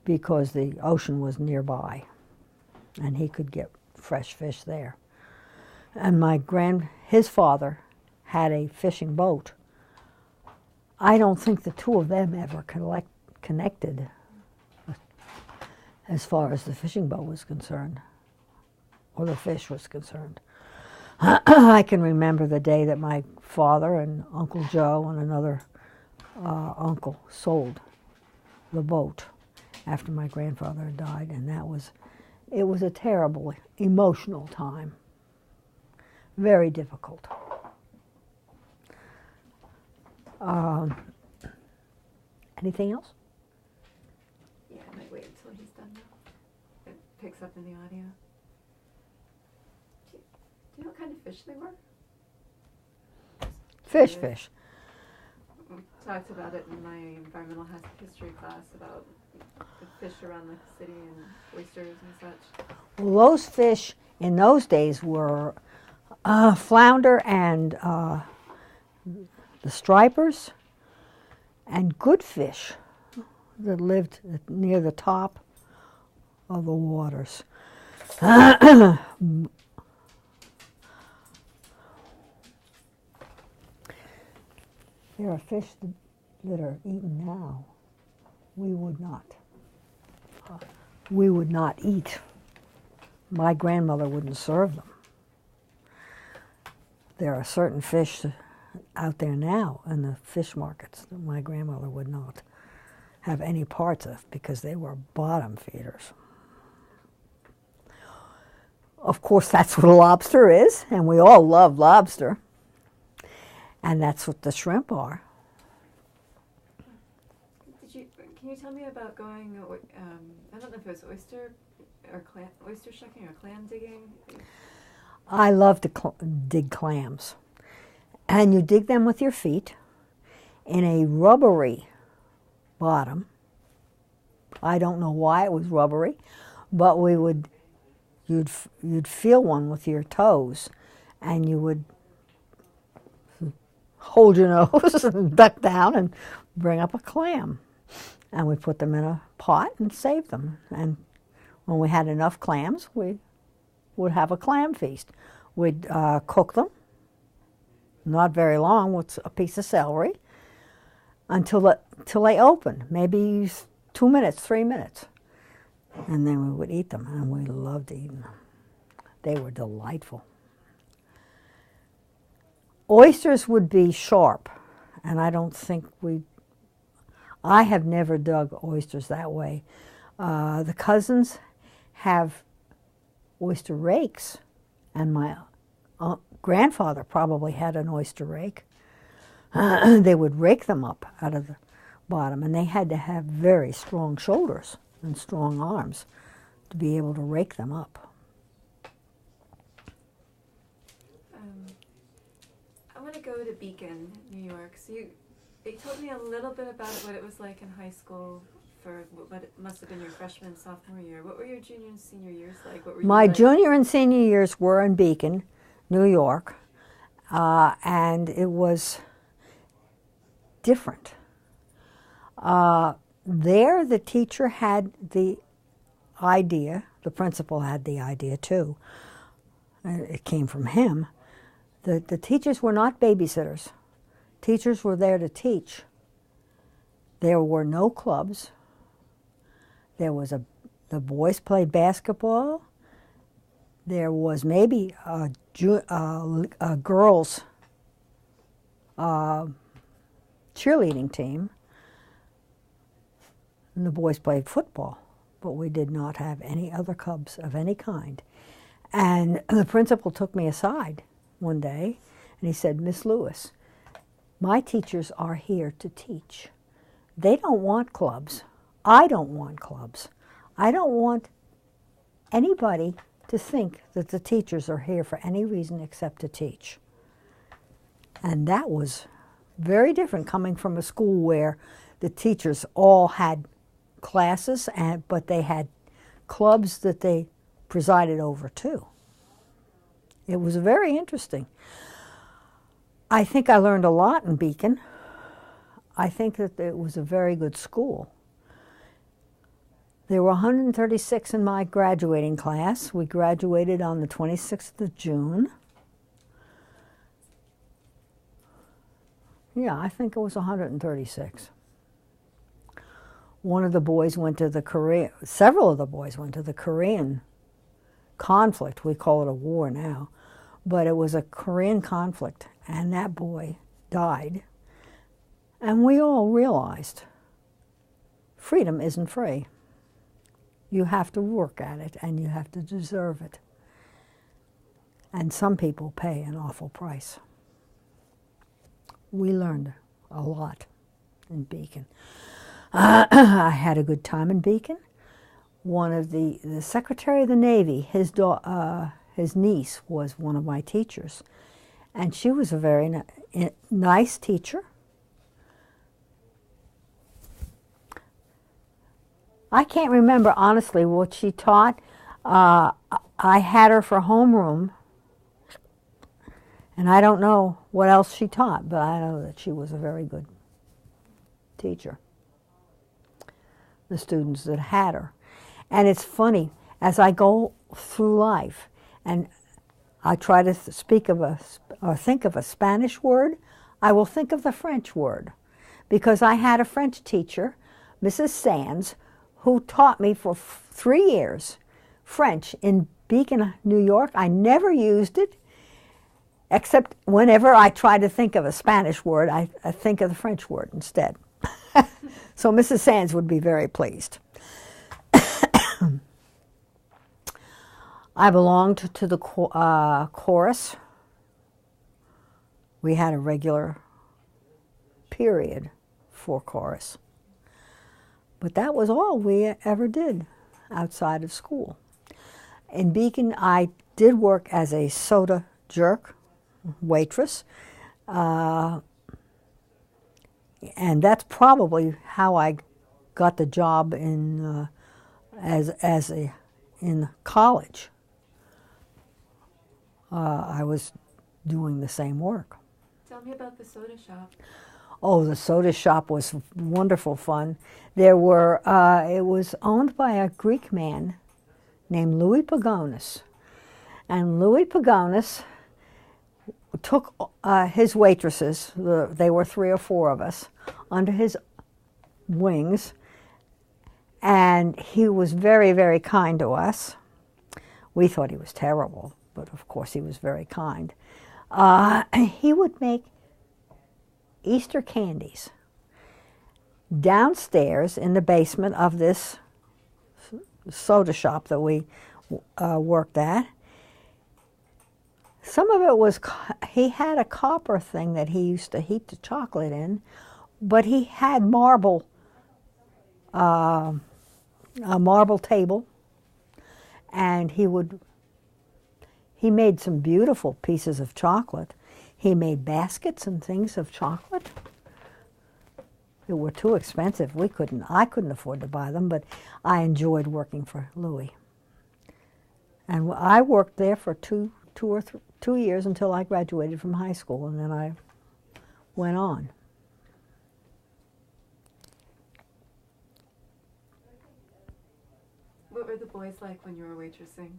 because the ocean was nearby, and he could get fresh fish there. And his father had a fishing boat. I don't think the two of them ever connected as far as the fishing boat was concerned, or the fish was concerned. I can remember the day that my father and Uncle Joe and another uncle sold the boat after my grandfather had died, and it was a terrible emotional time. Very difficult. Anything else? Yeah, I might wait until he's done now. It picks up in the audio. Do you know what kind of fish they were? Fish. We talked about it in my environmental history class about the fish around the city and oysters and such. Well, those fish in those days were flounder and the stripers and good fish that lived near the top of the waters. There are fish that are eaten now. We would not. We would not eat. My grandmother wouldn't serve them. There are certain fish out there now in the fish markets that my grandmother would not have any parts of because they were bottom feeders. Of course, that's what a lobster is, and we all love lobster. And that's what the shrimp are. Can you tell me about going, I don't know if it was oyster shucking or clam digging? I love to dig clams. And you dig them with your feet in a rubbery bottom. I don't know why it was rubbery, but you'd feel one with your toes, and you would hold your nose and duck down and bring up a clam. And we put them in a pot and save them. And when we had enough clams, we would have a clam feast. We'd cook them, not very long, with a piece of celery, until they opened, maybe 2 minutes, 3 minutes. And then we would eat them, and we loved eating them. They were delightful. Oysters would be sharp, and I don't think I have never dug oysters that way. The cousins have oyster rakes, and my grandfather probably had an oyster rake. They would rake them up out of the bottom, and they had to have very strong shoulders and strong arms to be able to rake them up. I want to go to Beacon, New York. So you told me a little bit about what it was like in high school for what it must have been your freshman and sophomore year. What were your junior and senior years like? What were My like? junior and senior years were in Beacon, New York, and it was different. There, the teacher had the idea, the principal had the idea too. It came from him. The teachers were not babysitters. Teachers were there to teach. There were no clubs. The boys played basketball. There was maybe a girls' cheerleading team. And the boys played football. but we did not have any other cubs of any kind. And the principal took me aside one day, and he said, Miss Lewis, my teachers are here to teach. They don't want clubs. I don't want clubs. I don't want anybody to think that the teachers are here for any reason except to teach. And that was very different coming from a school where the teachers all had classes, but they had clubs that they presided over too. It was very interesting. I think I learned a lot in Beacon. I think that it was a very good school. There were 136 in my graduating class. We graduated on the 26th of June. Yeah, I think it was 136. One of the boys went to the Korean, several of the boys went to the Korean conflict. We call it a war now, but it was a Korean conflict, and that boy died. And we all realized freedom isn't free. You have to work at it, and you have to deserve it. And some people pay an awful price. We learned a lot in Beacon. I had a good time in Beacon. One of the Secretary of the Navy, his niece was one of my teachers. And she was a very nice teacher. I can't remember, honestly, what she taught. I had her for homeroom, and I don't know what else she taught, but I know that she was a very good teacher. The students that had her. And it's funny, as I go through life, and I try to think of a Spanish word, I will think of the French word. Because I had a French teacher, Mrs. Sands, who taught me for 3 years French in Beacon, New York. I never used it, except whenever I try to think of a Spanish word, I think of the French word instead. So Mrs. Sands would be very pleased. I belonged to the chorus. We had a regular period for chorus. But that was all we ever did outside of school. In Beacon, I did work as a soda jerk waitress. And that's probably how I got the job in in college. I was doing the same work. Tell me about the soda shop. Oh, the soda shop was wonderful fun. There were it was owned by a Greek man named Louis Pagonis, and Louis Pagonis took his waitresses, they were 3 or 4 of us, under his wings, and he was very, very kind to us. We thought he was terrible, but of course he was very kind. He would make Easter candies downstairs in the basement of this soda shop that we worked at. Some of it was, he had a copper thing that he used to heat the chocolate in, but he had a marble table, and he made some beautiful pieces of chocolate. He made baskets and things of chocolate. They were too expensive. I couldn't afford to buy them, but I enjoyed working for Louis. And I worked there for 2 years until I graduated from high school, and then I went on. What were the boys like when you were waitressing?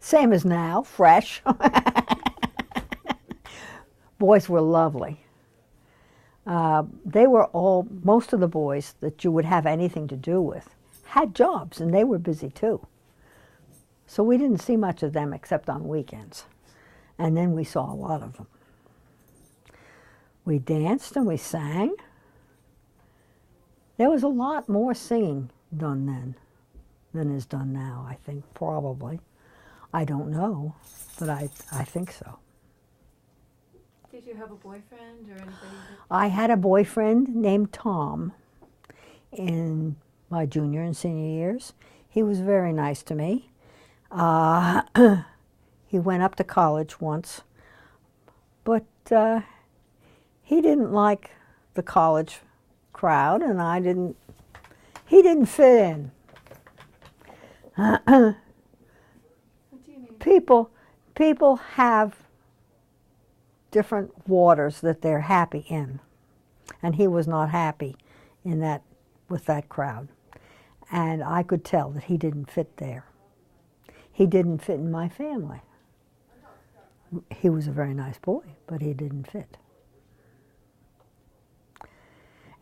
Same as now, fresh. Boys were lovely. They were all, most of the boys that you would have anything to do with had jobs, and they were busy too. So we didn't see much of them except on weekends. And then we saw a lot of them. We danced and we sang. There was a lot more singing done then than is done now, I think, probably. I don't know, but I think so. Did you have a boyfriend or anybody that... I had a boyfriend named Tom in my junior and senior years. He was very nice to me. He went up to college once, but he didn't like the college crowd, and he didn't fit in. What do you mean? People have different waters that they're happy in, and he was not happy with that crowd, and I could tell that he didn't fit there. He didn't fit in my family. He was a very nice boy, but he didn't fit.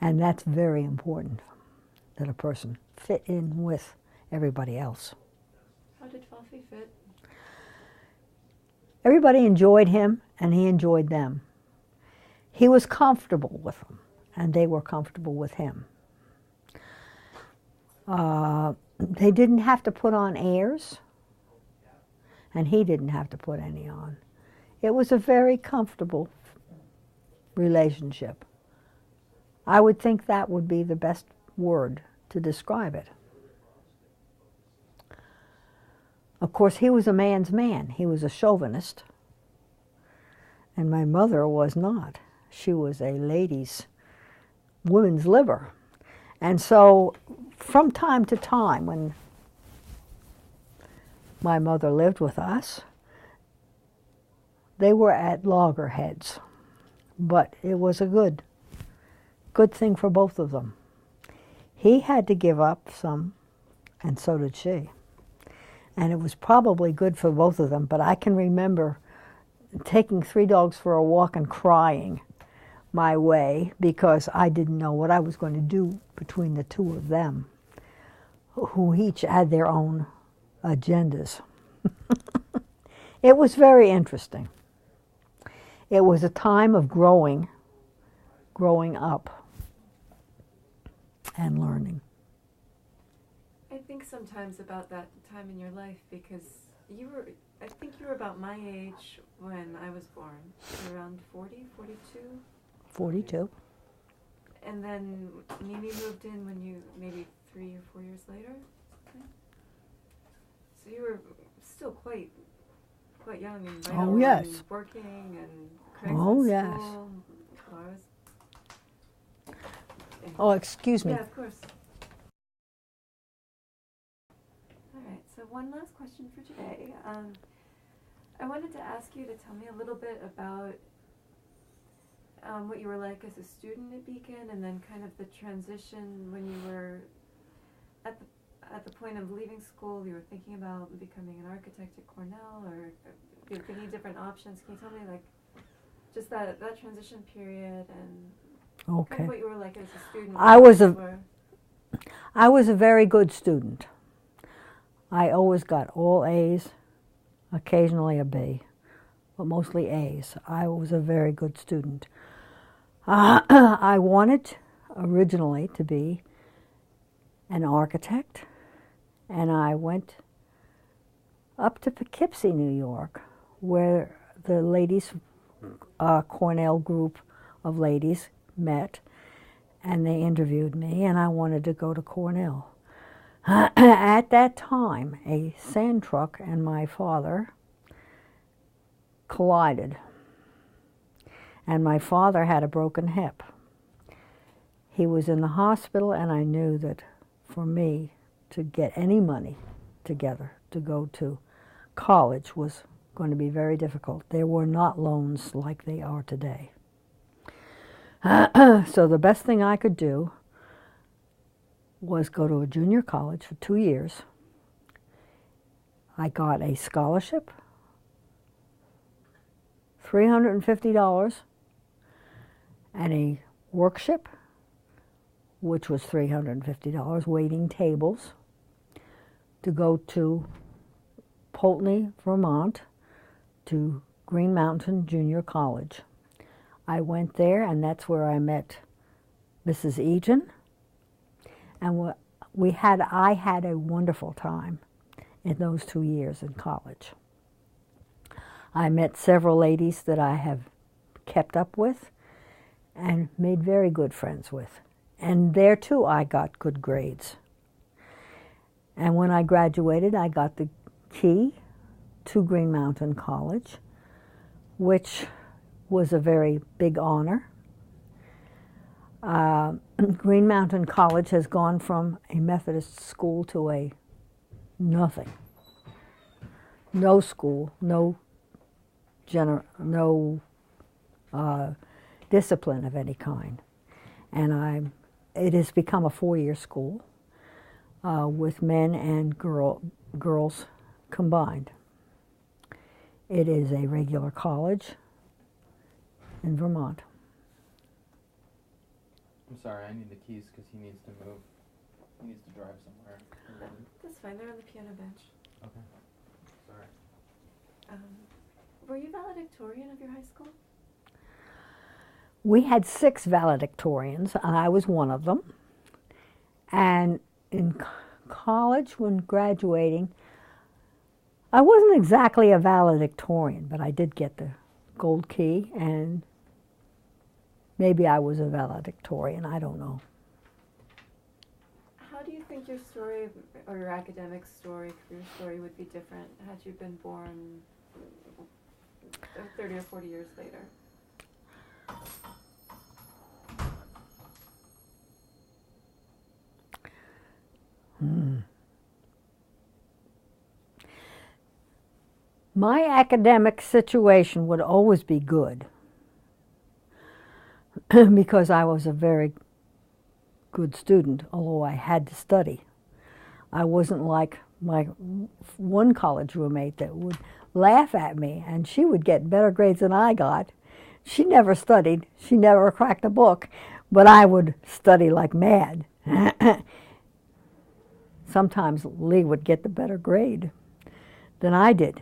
And that's very important, that a person fit in with everybody else. How did Fluffy fit? Everybody enjoyed him, and he enjoyed them. He was comfortable with them, and they were comfortable with him. They didn't have to put on airs, and he didn't have to put any on. It was a very comfortable relationship. I would think that would be the best word to describe it. Of course, he was a man's man. He was a chauvinist. And my mother was not. She was a woman's liver. And so, from time to time, when my mother lived with us, they were at loggerheads. But it was a good thing for both of them. He had to give up some, and so did she. And it was probably good for both of them, but I can remember taking 3 dogs for a walk and crying my way because I didn't know what I was going to do between the two of them, who each had their own agendas. It was very interesting. It was a time of growing up and learning. I think sometimes about that time in your life because I think you were about my age when I was born, around 40, 42? 42. And then Mimi moved in when you, maybe 3 or 4 years later? Okay. So you were still quite young and vital. Oh, yes. And working and Craig's Oh, at yes. school. Oh, excuse me. Yeah, of course. All right, so one last question for today. I wanted to ask you to tell me a little bit about what you were like as a student at Beacon, and then kind of the transition when you were at the point of leaving school. You were thinking about becoming an architect at Cornell, or you were thinking different options. Can you tell me, like, just that transition period and Okay. kind of what you were like as a student? I was a very good student. I always got all A's, occasionally a B, but mostly A's. I was a very good student. I wanted originally to be an architect, and I went up to Poughkeepsie, New York, where the ladies, Cornell group of ladies met, and they interviewed me, and I wanted to go to Cornell. At that time, a sand truck and my father collided, and my father had a broken hip. He was in the hospital, and I knew that for me to get any money together to go to college was going to be very difficult. There were not loans like they are today. So the best thing I could do was go to a junior college for 2 years. I got a scholarship, $350, and a workshop, which was $350, waiting tables, to go to Poultney, Vermont, to Green Mountain Junior College. I went there, and that's where I met Mrs. Eaton And I had a wonderful time in those 2 years in college. I met several ladies that I have kept up with and made very good friends with. And there too I got good grades. And when I graduated, I got the key to Green Mountain College, which was a very big honor. Green Mountain College has gone from a Methodist school to a nothing. No school, no discipline of any kind. And it has become a 4-year school with men and girls combined. It is a regular college in Vermont. I'm sorry, I need the keys because he needs to move. He needs to drive somewhere. That's fine, they're on the piano bench. Okay. Sorry. Were you valedictorian of your high school? We had 6 valedictorians, and I was one of them. And in college, when graduating, I wasn't exactly a valedictorian, but I did get the gold key, and maybe I was a valedictorian, I don't know. How do you think your story, or your academic story, career story, would be different had you been born 30 or 40 years later? My academic situation would always be good because I was a very good student, although I had to study. I wasn't like my one college roommate that would laugh at me, and she would get better grades than I got. She never studied. She never cracked a book, but I would study like mad. Sometimes Lee would get the better grade than I did.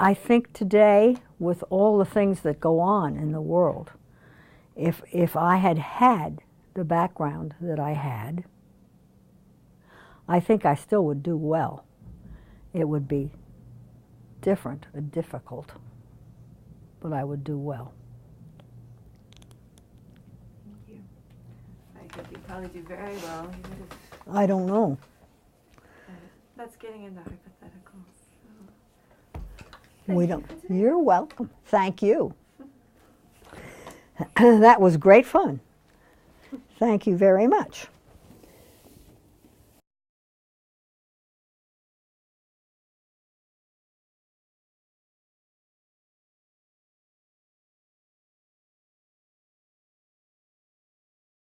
I think today, with all the things that go on in the world, if I had had the background that I had, I think I still would do well. It would be different and difficult, but I would do well. Thank you. I hope you'd probably do very well. You would have, I don't know. that's getting into hypotheticals. We don't. You're welcome. Thank you. That was great fun. Thank you very much.